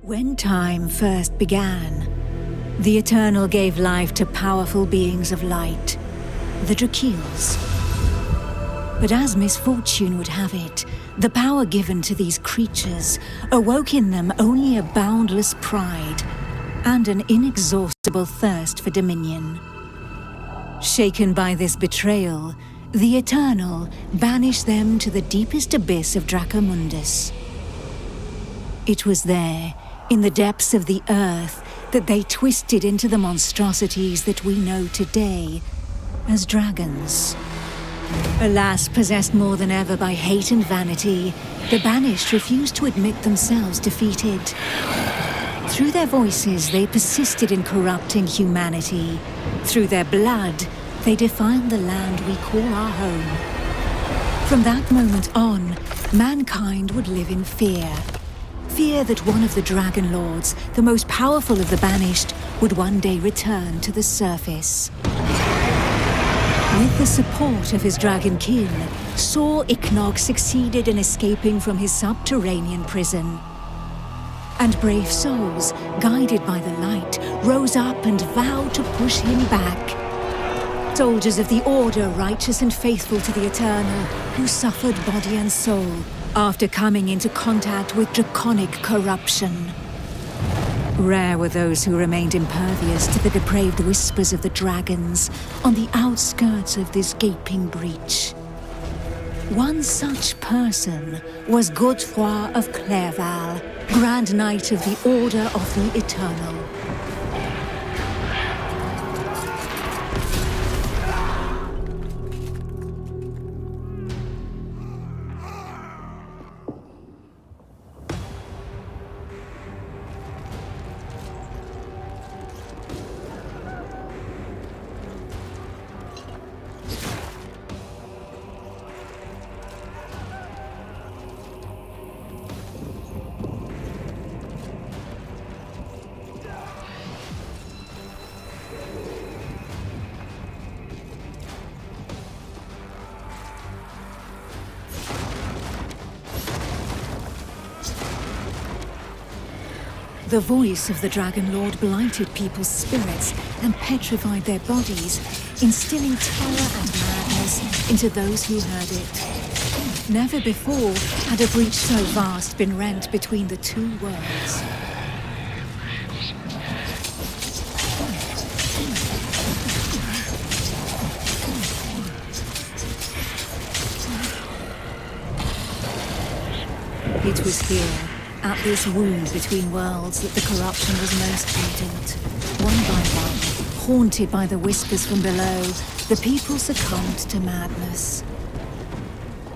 When time first began, the Eternal gave life to powerful beings of light, the Drakeels. But as misfortune would have it, the power given to these creatures awoke in them only a boundless pride and an inexhaustible thirst for dominion. Shaken by this betrayal, the Eternal banished them to the deepest abyss of Dracomundus. It was there, in the depths of the earth, that they twisted into the monstrosities that we know today as dragons. Alas, possessed more than ever by hate and vanity, the Banished refused to admit themselves defeated. Through their voices, they persisted in corrupting humanity. Through their blood, they defiled the land we call our home. From that moment on, mankind would live in fear. Fear that one of the Dragon Lords, the most powerful of the Banished, would one day return to the surface. With the support of his Dragonkin, Saw Ichnog succeeded in escaping from his subterranean prison. And brave souls, guided by the light, rose up and vowed to push him back. Soldiers of the Order, righteous and faithful to the Eternal, who suffered body and soul after coming into contact with draconic corruption. Rare were those who remained impervious to the depraved whispers of the dragons on the outskirts of this gaping breach. One such person was Godefroy of Clairval, Grand Knight of the Order of the Eternal. The voice of the Dragon Lord blighted people's spirits and petrified their bodies, instilling terror and madness into those who heard it. Never before had a breach so vast been rent between the two worlds. It was here, at this wound between worlds, that the corruption was most evident. One by one, haunted by the whispers from below, the people succumbed to madness.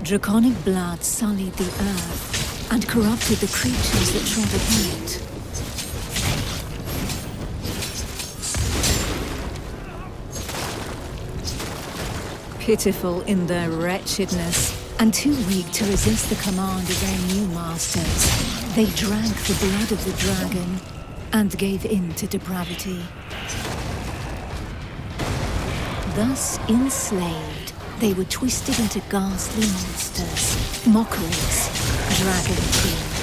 Draconic blood sullied the earth and corrupted the creatures that trod upon it. Pitiful in their wretchedness, and too weak to resist the command of their new masters, they drank the blood of the dragon and gave in to depravity. Thus enslaved, they were twisted into ghastly monsters, mockeries, Dragonkin.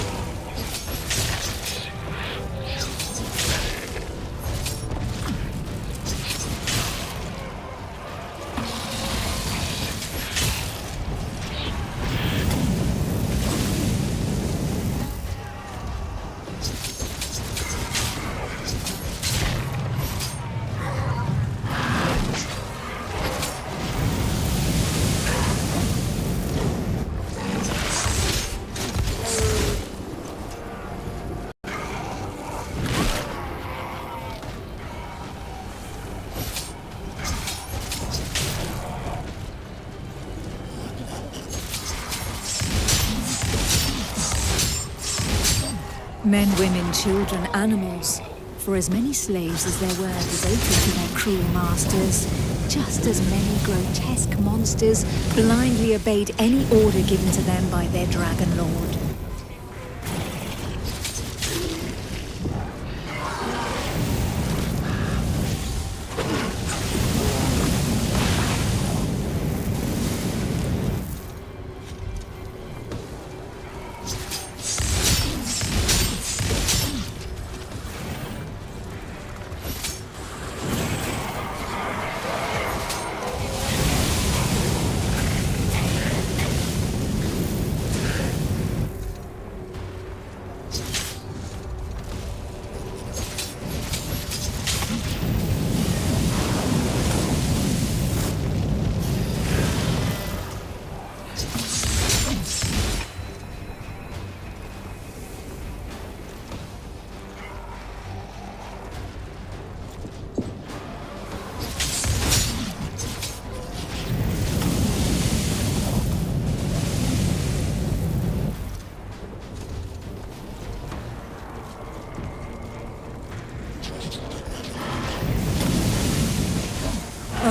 Men, women, children, animals, for as many slaves as there were devoted to their cruel masters, just as many grotesque monsters blindly obeyed any order given to them by their Dragon Lord.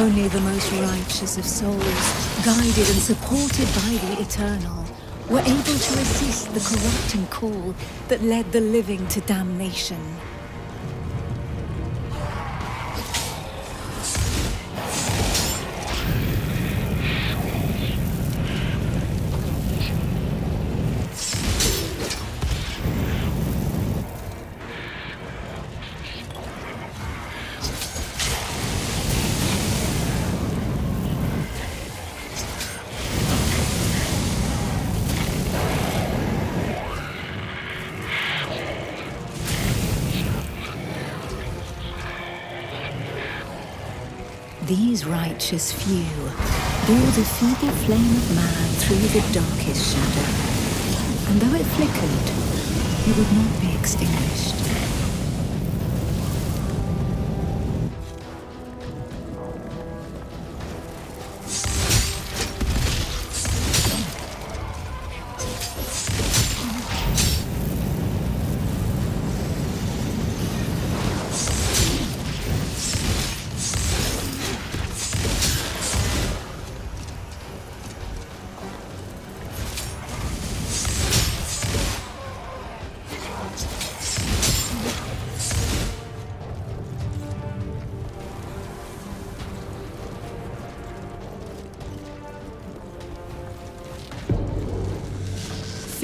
Only the most righteous of souls, guided and supported by the Eternal, were able to resist the corrupting call that led the living to damnation. These righteous few bore the feeble flame of man through the darkest shadow, and though it flickered, it would not be extinguished.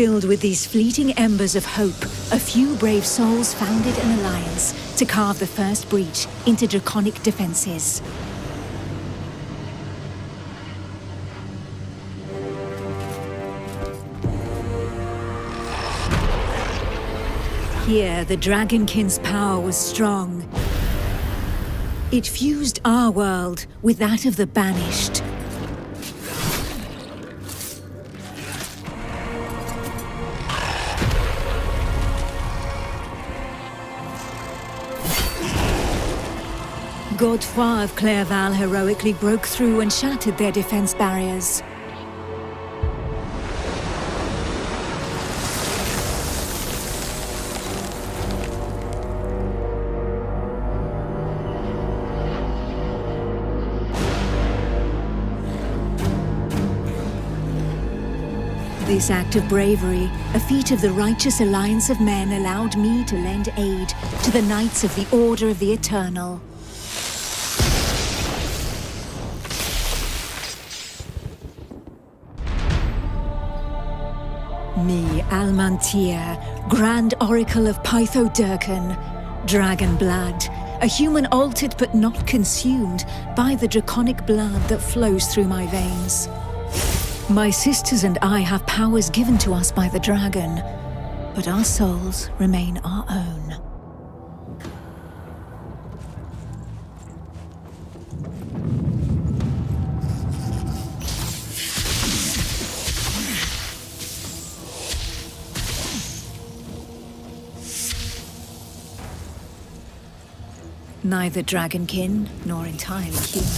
Filled with these fleeting embers of hope, a few brave souls founded an alliance to carve the first breach into draconic defenses. Here, the Dragonkin's power was strong. It fused our world with that of the Banished. Godefroy of Clairval heroically broke through and shattered their defense barriers. This act of bravery, a feat of the righteous alliance of men, allowed me to lend aid to the Knights of the Order of the Eternal. Me, Almantir, Grand Oracle of Pythodurcan, Dragon Blood, a human altered but not consumed by the draconic blood that flows through my veins. My sisters and I have powers given to us by the dragon, but our souls remain our own. Neither Dragonkin nor entirely human,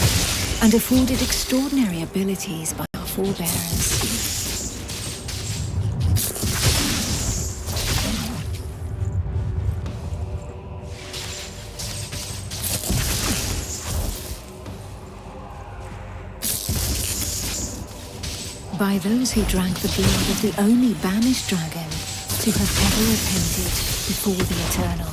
and afforded extraordinary abilities by our forebears. By those who drank the blood of the only banished dragon to have ever repented before the Eternal.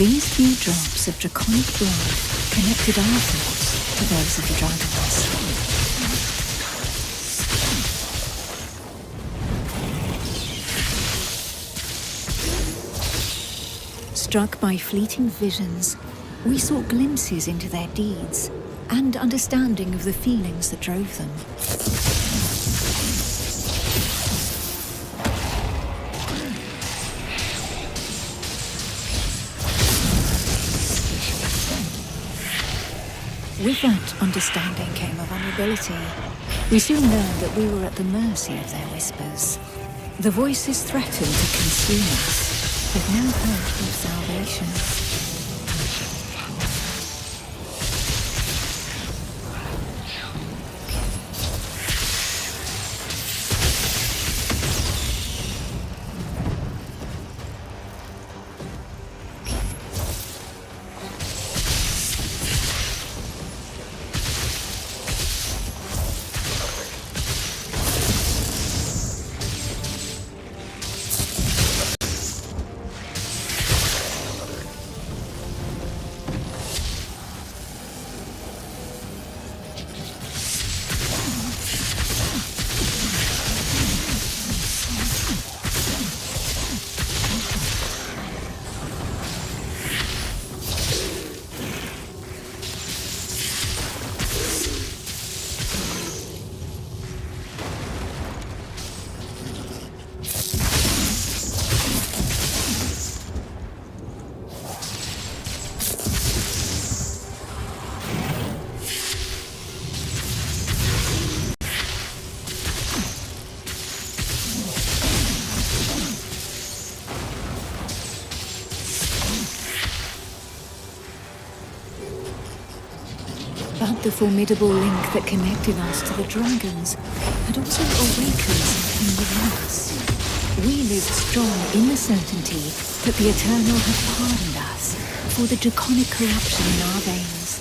These few drops of draconic blood connected our thoughts to those of the dragons. Struck by fleeting visions, we saw glimpses into their deeds and understanding of the feelings that drove them. With that understanding came a vulnerability. We soon learned that we were at the mercy of their whispers. The voices threatened to consume us, with no hope of salvation. But the formidable link that connected us to the dragons had also awakened something within us. We lived strong in the certainty that the Eternal had pardoned us for the draconic corruption in our veins.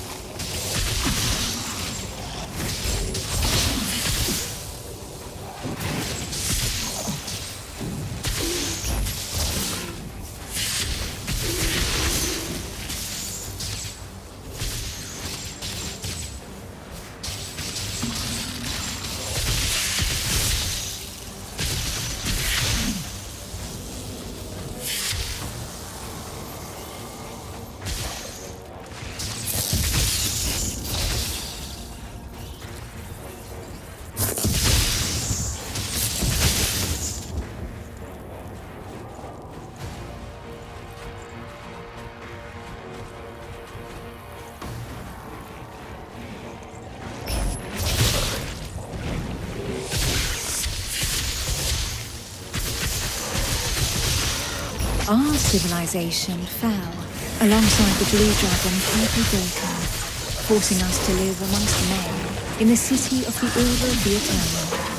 Our civilization fell alongside the blue dragon Dragonkin, forcing us to live amongst men in the city of the Order of the Eternal.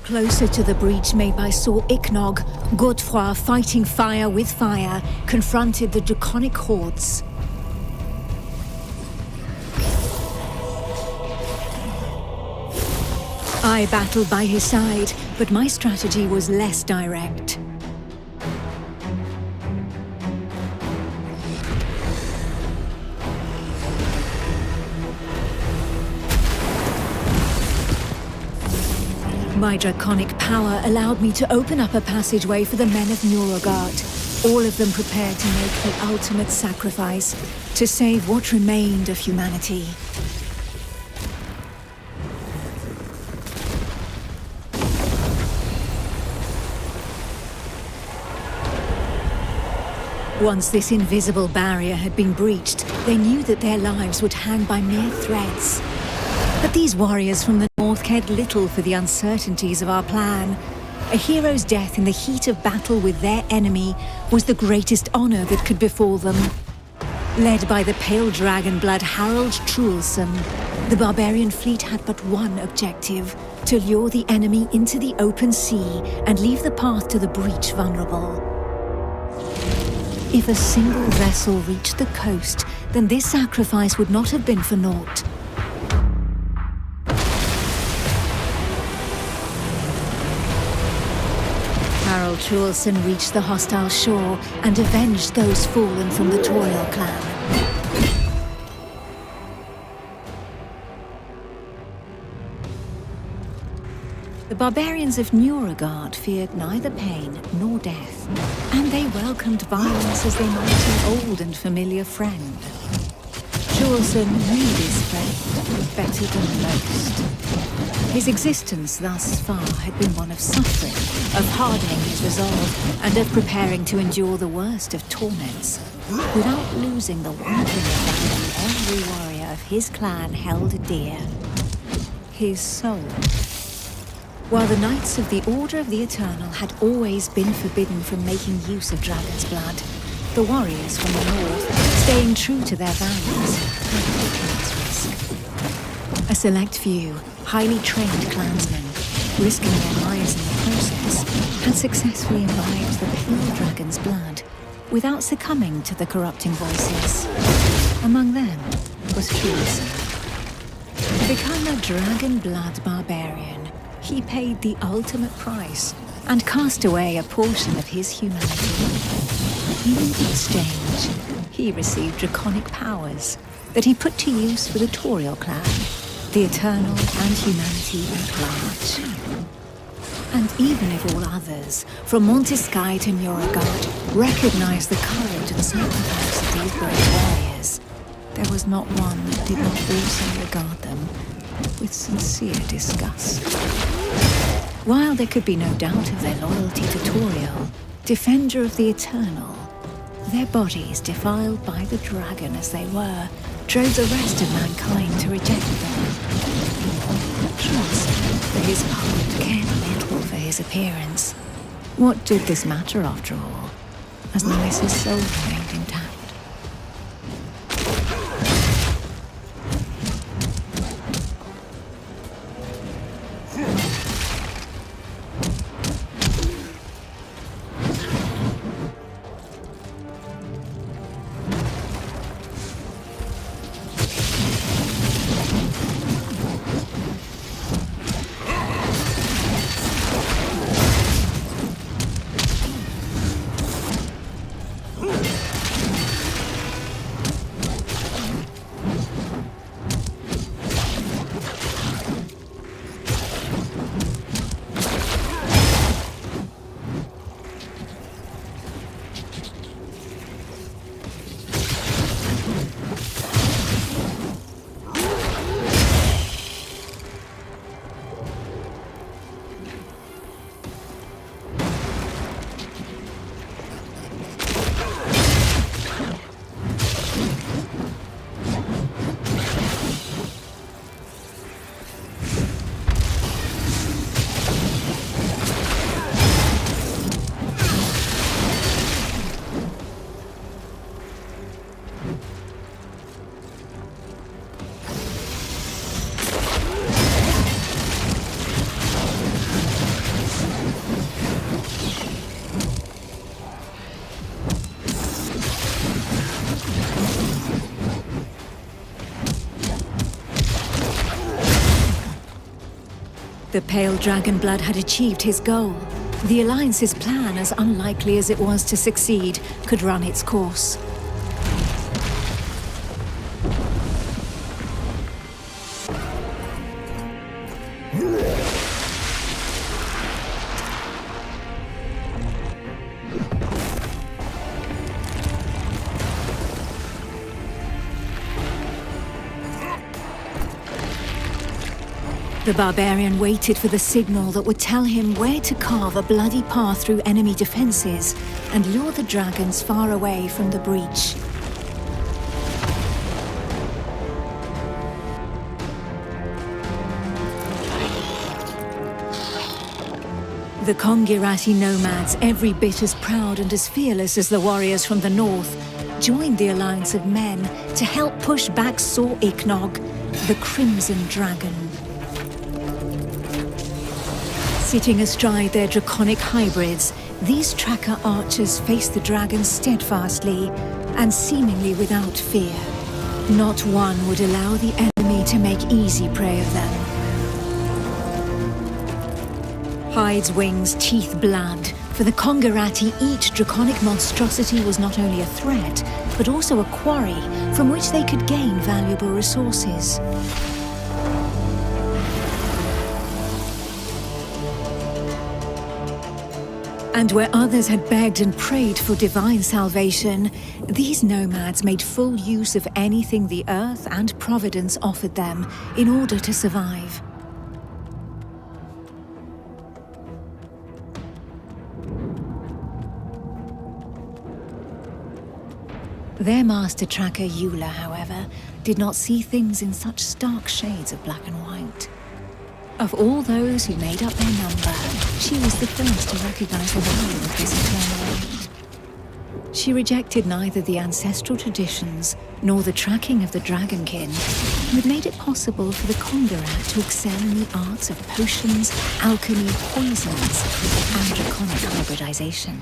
Closer to the breach made by Sir Iknog, Godefroy, fighting fire with fire, confronted the draconic hordes. I battled by his side, but my strategy was less direct. My draconic power allowed me to open up a passageway for the men of Nurogard, all of them prepared to make the ultimate sacrifice to save what remained of humanity. Once this invisible barrier had been breached, they knew that their lives would hang by mere threads. But these warriors from the north cared little for the uncertainties of our plan. A hero's death in the heat of battle with their enemy was the greatest honor that could befall them. Led by the pale dragon blood Harold Truelson, The barbarian fleet had but one objective: to lure the enemy into the open sea and leave the path to the breach vulnerable. If a single vessel reached the coast, then this sacrifice would not have been for naught. Harald Truelson reached the hostile shore and avenged those fallen from the Toriel clan. The barbarians of Nuragard feared neither pain nor death, and they welcomed violence as their mighty old and familiar friend. Truelson knew this friend better than most. His existence thus far had been one of suffering, of hardening his resolve, and of preparing to endure the worst of torments, without losing the one thing that every warrior of his clan held dear: his soul. While the Knights of the Order of the Eternal had always been forbidden from making use of dragon's blood, the warriors from the north, staying true to their values, had taken this risk. A select few, highly trained clansmen, risking their lives in the process, had successfully imbibed the pure dragon's blood without succumbing to the corrupting voices. Among them was Truelson. To become a dragon blood barbarian, he paid the ultimate price and cast away a portion of his humanity. In exchange, he received draconic powers that he put to use for the Toriel clan, the Eternal, and humanity at large. And even if all others, from Montesky to Nuragard, recognized the courage and sacrifice of these brave warriors, there was not one that did not also regard them with sincere disgust. While there could be no doubt of their loyalty to Toriel, defender of the Eternal, their bodies, defiled by the dragon as they were, drove the rest of mankind to reject them. Trust, for his part, cared little for his appearance. What did this matter after all, as long as his soul remained intact? The pale dragon blood had achieved his goal. The Alliance's plan, as unlikely as it was to succeed, could run its course. The barbarian waited for the signal that would tell him where to carve a bloody path through enemy defenses and lure the dragons far away from the breach. The Kongirati nomads, every bit as proud and as fearless as the warriors from the north, joined the alliance of men to help push back Sor Iknog the Crimson Dragon. Sitting astride their draconic hybrids, these tracker archers face the dragon steadfastly and seemingly without fear. Not one would allow the enemy to make easy prey of them. Hides, wings, teeth, blood. For the Kongarati, each draconic monstrosity was not only a threat, but also a quarry from which they could gain valuable resources. And where others had begged and prayed for divine salvation, these nomads made full use of anything the earth and providence offered them in order to survive. Their master tracker Eula, however, did not see things in such stark shades of black and white. Of all those who made up their number, she was the first to recognize the value of this eternal aid. She rejected neither the ancestral traditions nor the tracking of the Dragonkin, who had made it possible for the Kongarat to excel in the arts of potions, alchemy, poisons, and draconic hybridization.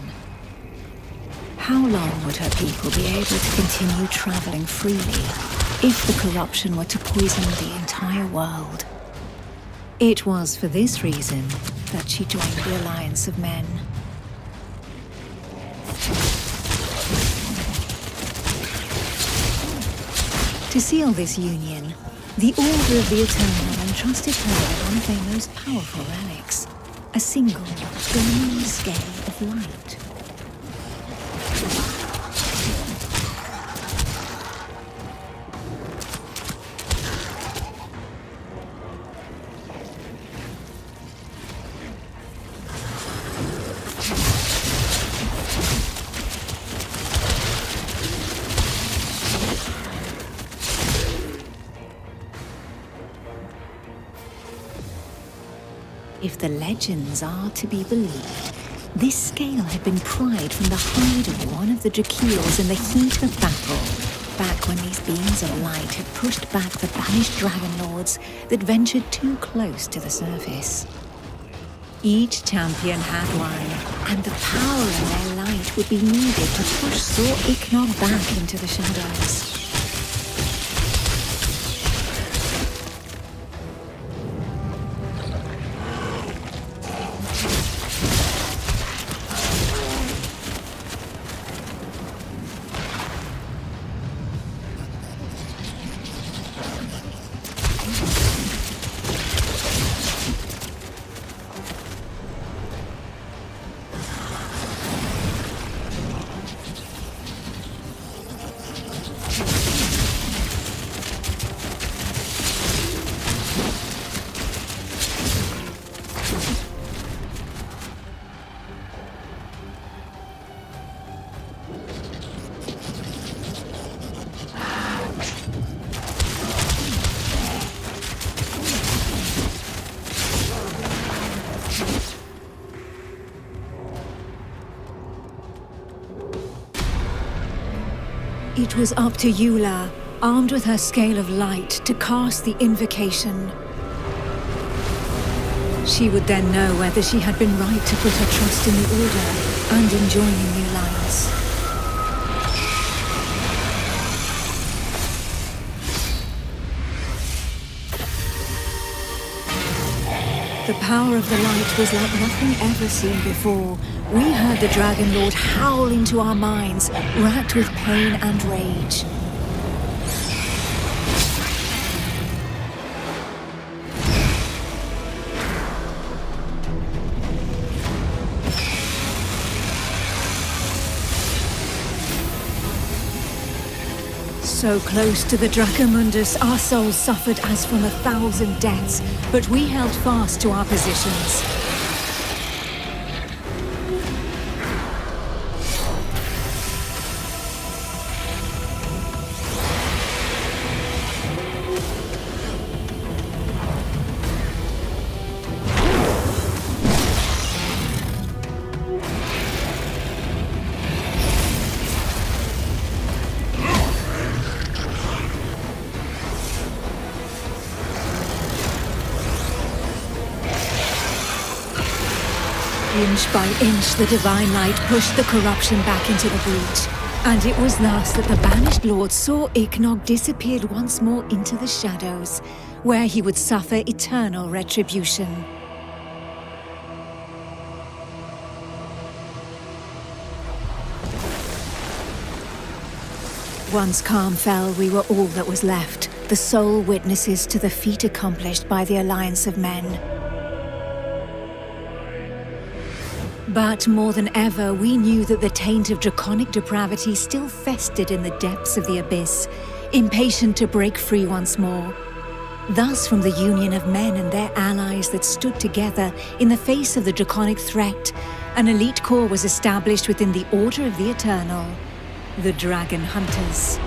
How long would her people be able to continue traveling freely if the corruption were to poison the entire world? It was for this reason that she joined the Alliance of Men. To seal this union, the Order of the Eternal entrusted her with one of their most powerful relics, a single, burning scale of light. If the legends are to be believed, this scale had been pried from the hide of one of the Drakeels in the heat of battle, back when these beings of light had pushed back the banished dragon lords that ventured too close to the surface. Each champion had one, and the power in their light would be needed to push Sor Iknog back into the shadows. It was up to Eula, armed with her scale of light, to cast the invocation. She would then know whether she had been right to put her trust in the Order and in joining the Alliance. The power of the light was like nothing ever seen before. We heard the Dragon Lord howl into our minds, racked with pain and rage. So close to the Dracomundus, our souls suffered as from 1,000 deaths, but we held fast to our positions. Inch by inch, the divine light pushed the corruption back into the breach. And it was thus that the Banished Lord saw Ichnog disappeared once more into the shadows, where he would suffer eternal retribution. Once calm fell, we were all that was left, the sole witnesses to the feat accomplished by the Alliance of Men. But more than ever, we knew that the taint of draconic depravity still festered in the depths of the abyss, impatient to break free once more. Thus, from the union of men and their allies that stood together in the face of the draconic threat, an elite corps was established within the Order of the Eternal, the Dragon Hunters.